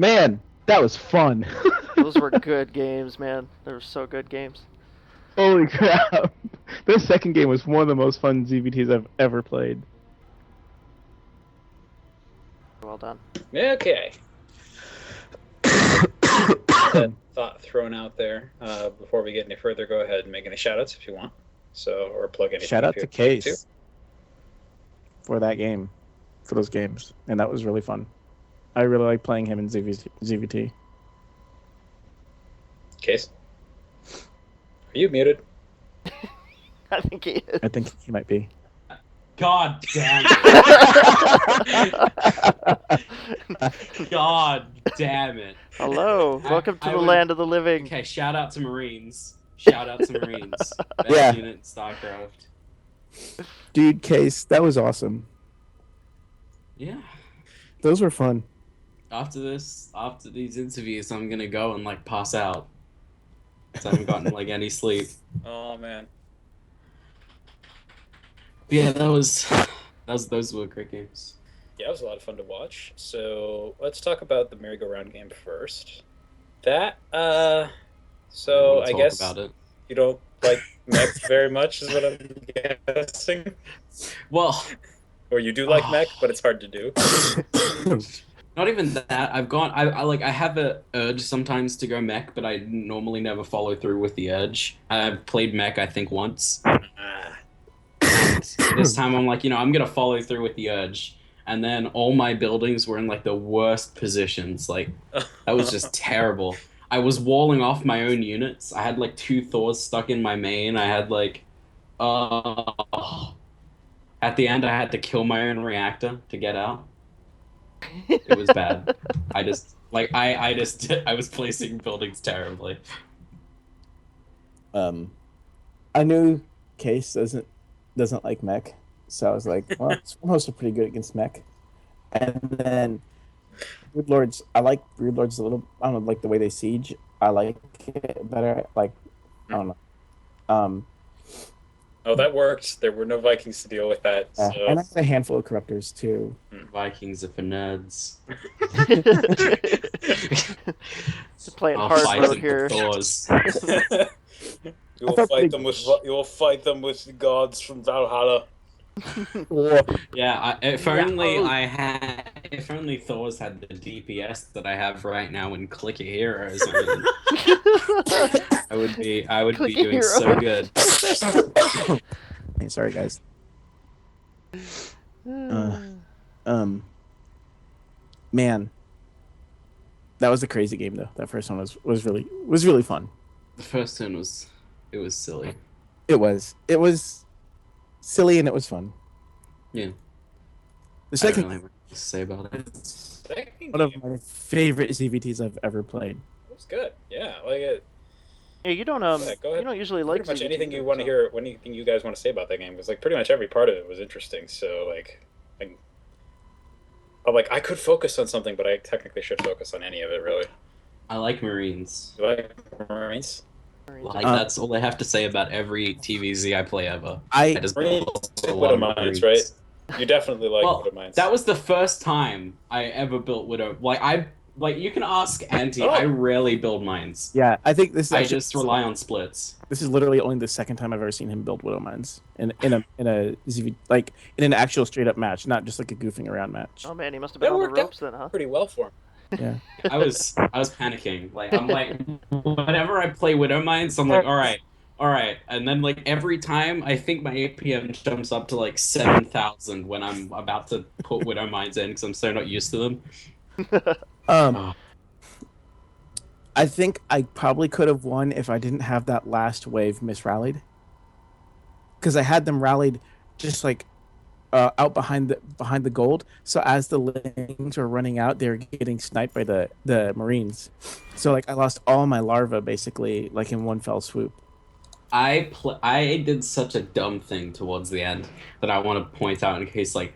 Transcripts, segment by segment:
Man, that was fun. Those were good games, man. They were so good games. Holy crap. This second game was one of the most fun ZBTs I've ever played. Well done. Okay. That thought thrown out there. Before we get any further, go ahead and make any shoutouts if you want. Or plug anything. Shout out if to you want Case for that game, for those games, and that was really fun. I really like playing him in ZVT. Case, are you muted? I think he is. I think he might be. God damn it. God damn it. Hello. Welcome to I the would- land of the living. Okay, shout out to Marines. Shout out to Marines. Best Yeah. unit in StarCraft. Dude, Case, that was awesome. Yeah. Those were fun. After these interviews, I'm gonna go and like pass out. 'Cause I haven't gotten like any sleep. Oh man. But yeah, those were great games. Yeah, it was a lot of fun to watch. So let's talk about the merry-go-round game first. That so wanna I talk guess about it. you don't like mech very much, is what I'm guessing. Well, Or you do like mech, but it's hard to do. not even that. I have a urge sometimes to go mech, but I normally never follow through with the urge. I've played mech I think once. Ah. This time I'm like, I'm gonna follow through with the urge. And then all my buildings were in like the worst positions. Like that was just terrible. I was walling off my own units. I had like 2 Thors stuck in my main. I had like at the end I had to kill my own reactor to get out. It was bad. I was placing buildings terribly. I knew Case doesn't like mech, so I was like, well, Stormhosts are pretty good against mech. And then Brood Lords, I like Brood Lords a little. I don't know, like the way they siege. I like it better. Like, I don't know. Oh, that worked. There were no Vikings to deal with that. And I So. had a handful of corruptors too. Vikings are for nerds. Playing I'll hard fight mode them here. with Thors. You will fight them with the gods from Valhalla. Yeah, if Yeah. only Thors had the DPS that I have right now in Clicker Heroes, I would be Clicker doing so good. Hey, sorry guys. Man, that was a crazy game though. That first one was really fun. The first one was silly. It was silly and it was fun. Yeah. The I don't second really have much to say about it. Second one of game my favorite ZVTs I've ever played. was good. Yeah, like it. Yeah, you don't Yeah, go ahead. you don't usually like Pretty much ZVT anything you games, want to so- hear, anything you guys want to say about that game, because like pretty much every part of it was interesting. So I could focus on something, but I technically should focus on any of it really. I like Marines. You like Marines? Like that's all I have to say about every TVZ I play ever. I just Marines, built a lot of Widow Mines, Marines. right? You definitely like Well, Widow Mines. that was the first time I ever built Widow. Like you can ask Anti. Oh. I rarely build mines. yeah, I think this is I actually, just rely on splits. this is literally only the second time I've ever seen him build Widow Mines in a ZV, like in an actual straight up match, not just like a goofing around match. Oh man, he must have been That on the worked out ropes then, huh? pretty well for him. Yeah. I was panicking. Like I'm like, whenever I play Widow Mines, I'm like, all right, and then like every time I think my APM jumps up to like 7,000 when I'm about to put Widow Mines in because I'm so not used to them. Oh. I think I probably could have won if I didn't have that last wave misrallied. Because I had them rallied just like out behind the gold. So as the lings were running out, they were getting sniped by the Marines. So like I lost all my larvae basically like in one fell swoop. I did such a dumb thing towards the end that I want to point out in case like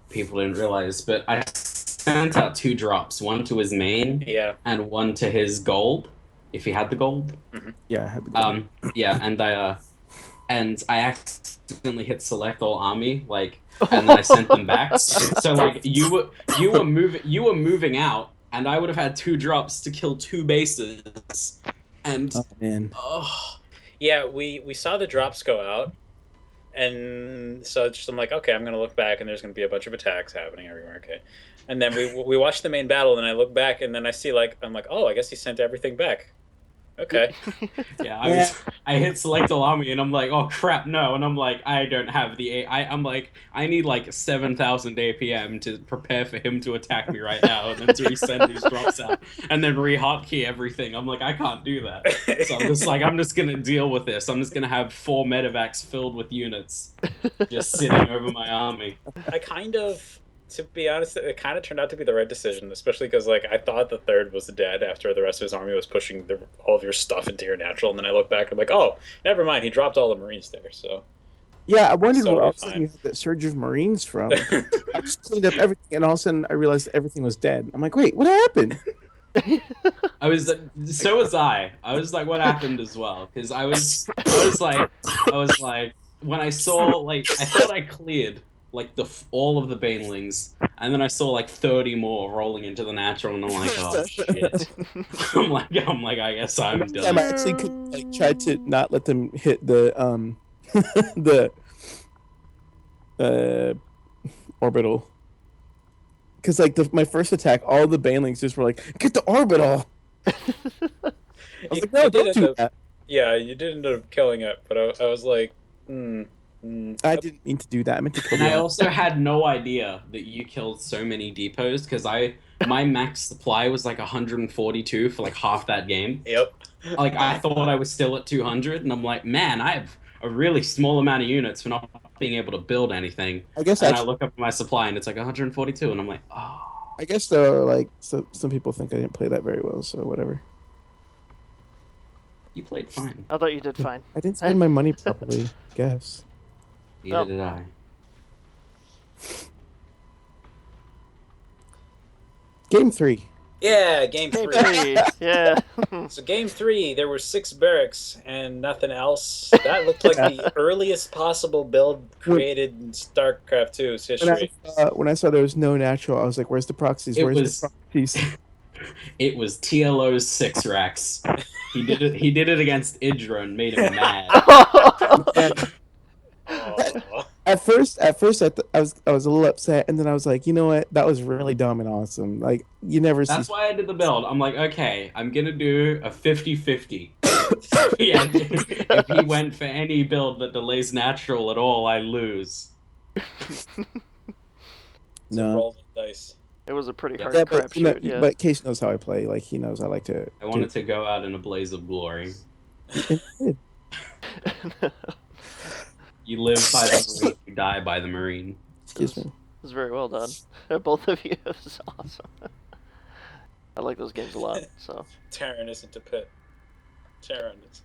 people didn't realize, but I sent out 2 drops, one to his main Yeah. and one to his gold, if he had the gold. Yeah, I had the gold. Yeah, and I accidentally hit select all army, like, and then I sent them back. So like you were moving out, and I would have had 2 drops to kill 2 bases, and Oh man. oh, Yeah, we saw the drops go out, and so it's just I'm like, okay, I'm gonna look back, and there's gonna be a bunch of attacks happening everywhere. Okay, and then we watch the main battle, and I look back, and then I see like I'm like, oh, I guess he sent everything back. Okay. yeah, Yeah. I hit select all army, and I'm like, oh crap, no, and I'm like, I don't have I'm like, I need like 7,000 APM to prepare for him to attack me right now, and then to resend these drops out, and then re-hotkey everything. I'm like, I can't do that. So I'm just like, I'm just gonna deal with this. I'm just gonna have 4 medevacs filled with units just sitting over my army. I kind of, to be honest, it kind of turned out to be the right decision, especially because like I thought the third was dead after the rest of his army was pushing all of your stuff into your natural, and then I look back and I'm like, oh, never mind, he dropped all the Marines there, so Yeah, I wondered where all totally of a sudden you fine. had that surge of Marines from. I just cleaned up everything, and all of a sudden I realized everything was dead. I'm like, wait, what happened? I was so was I. I was like, what happened as well? Because I was like, when I saw like, I thought I cleared like all of the banelings, and then I saw like 30 more rolling into the natural, and I'm like, oh shit. I'm like, I guess I'm One time I done. actually could like try to not let them hit the the uh orbital, because like my first attack, all the banelings just were like, get the orbital. I was like, no, You did don't end do up, that. yeah, you did end up killing it, but I was like, I didn't mean to do that. I meant to kill And the I army. also had no idea that you killed so many depots because my max supply was like 142 for like half that game. yep. Like I thought I was still at 200, and I'm like, man, I have a really small amount of units for not being able to build anything. I guess And I actually, look up my supply, and it's like 142, and I'm like, oh, I guess though, like some people think I didn't play that very well, so whatever. you played fine. I thought you did fine. I didn't spend my money properly, I guess. Neither Oh. did I. Game 3. Yeah, game Game three. 3. Yeah. So game 3, there were 6 barracks and nothing else. That looked like the earliest possible build When created in StarCraft 2's when I history. when I saw there was no natural, I was like, "Where's the proxies? It Where's the was proxies?" it was TLO's 6 racks. He did it. He did it against Idra and made him mad. And Oh. at first, I was a little upset, and then I was like, you know what? That was really dumb and awesome. Like you never see. That's why I did the build. I'm like, okay, I'm gonna do a 50-50. If he went for any build that delays natural at all, I lose. So No. roll the dice. It was a pretty Yeah. hard Yeah, but crapshoot. Yeah. but Case knows how I play. Like he knows I like to. I wanted to go out in a blaze of glory. do. You live by the marine, you die by the marine. Excuse me. It was very well done. Both of you. It was awesome. I like those games a lot. So. Terran isn't a pit. Terran is.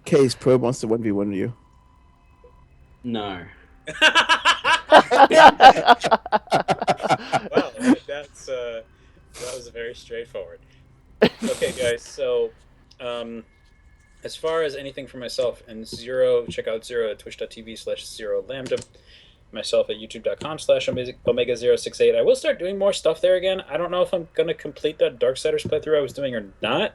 Case Probe wants to 1v1 you. No. Wow, that's that was very straightforward. Okay, guys. So, as far as anything for myself and Zero, check out Zero at twitch.tv/Zero Lambda. Myself at youtube.com/Omega068. I will start doing more stuff there again. I don't know if I'm gonna complete that Darksiders playthrough I was doing or not.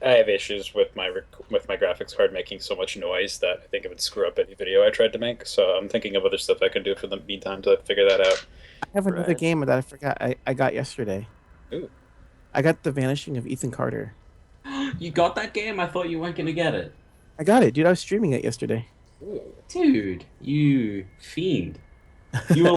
I have issues with my graphics card making so much noise that I think it would screw up any video I tried to make. So I'm thinking of other stuff I can do for the meantime to figure that out. I have another Right. game that I forgot I got yesterday. Ooh. I got The Vanishing of Ethan Carter. You got that game? I thought you weren't gonna get it. I got it, dude. I was streaming it yesterday. Ooh. Dude, you fiend. You were